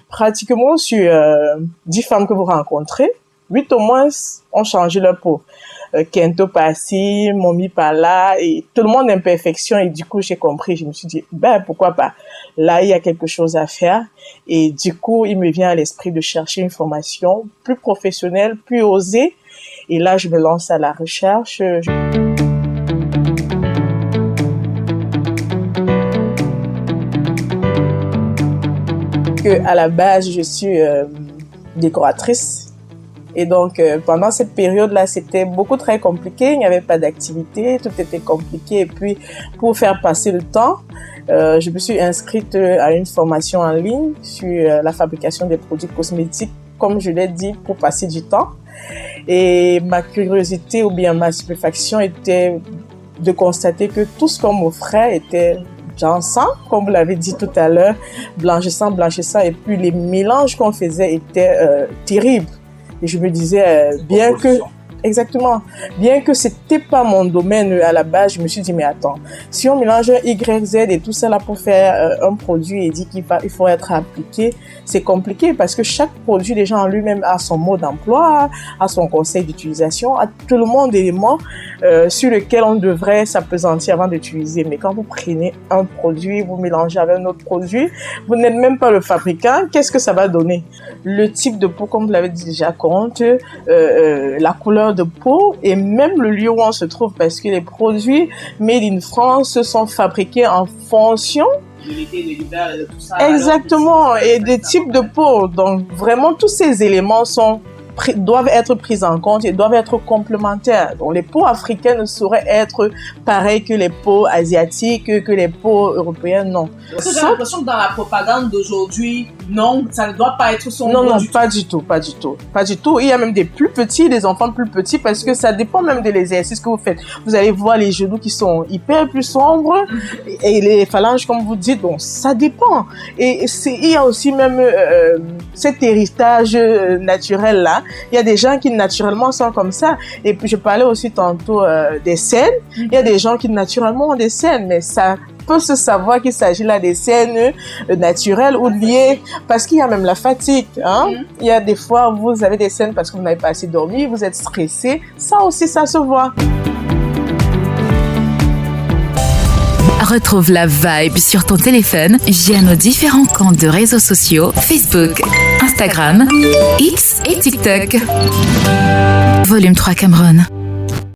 pratiquement sur 10 femmes que vous rencontrez, 8 au moins ont changé leur peau. Kento par-ci, Momi par-là, et tout le monde est imperfection, et du coup, j'ai compris, je me suis dit, pourquoi pas? Là, il y a quelque chose à faire, et du coup, il me vient à l'esprit de chercher une formation plus professionnelle, plus osée, et là, je me lance à la recherche. À la base, je suis décoratrice. Et donc, pendant cette période-là, c'était très compliqué. Il n'y avait pas d'activité, tout était compliqué. Et puis, pour faire passer le temps, je me suis inscrite à une formation en ligne sur la fabrication des produits cosmétiques, comme je l'ai dit, pour passer du temps. Et ma curiosité ou bien ma stupéfaction était de constater que tout ce qu'on m'offrait était blanchissant, comme vous l'avez dit tout à l'heure, blanchissant, et puis les mélanges qu'on faisait étaient terribles. Et je me disais, bien que c'était pas mon domaine à la base, je me suis dit, mais attends, si on mélange Y, Z et tout ça là pour faire un produit et dit il faut être appliqué, c'est compliqué parce que chaque produit déjà en lui-même a son mode d'emploi, a son conseil d'utilisation, a tout le monde d'éléments sur lesquels on devrait s'appesantir avant d'utiliser. Mais quand vous prenez un produit, vous mélangez avec un autre produit, vous n'êtes même pas le fabricant, qu'est-ce que ça va donner? Le type de peau, comme vous l'avez dit déjà, compte, la couleur de peau et même le lieu où on se trouve parce que les produits made in France sont fabriqués en fonction de l'été, de l'hiver et de tout ça. exactement, et des types de peau. Donc vraiment tous ces éléments doivent être pris en compte et doivent être complémentaires. Donc les peaux africaines ne sauraient être pareilles que les peaux asiatiques, que les peaux européennes, non. Parce que j'ai l'impression que dans la propagande d'aujourd'hui, non, ça ne doit pas être son Non, goût non, pas du tout. Il y a même des plus petits, des enfants plus petits, parce que ça dépend même de l'exercice que vous faites. Vous allez voir les genoux qui sont hyper plus sombres et les phalanges, comme vous dites, donc ça dépend. Et il y a aussi même cet héritage naturel-là. Il y a des gens qui naturellement sont comme ça. Et puis je parlais aussi tantôt des scènes. Il y a des gens qui naturellement ont des scènes, mais ça peut se savoir qu'il s'agit là des scènes naturelles ou liées, parce qu'il y a même la fatigue. Il y a des fois où vous avez des scènes parce que vous n'avez pas assez dormi, vous êtes stressé. Ça aussi, ça se voit. Retrouve la vibe sur ton téléphone via nos différents comptes de réseaux sociaux, Facebook, Instagram, X et TikTok. Volume 3 Cameroun.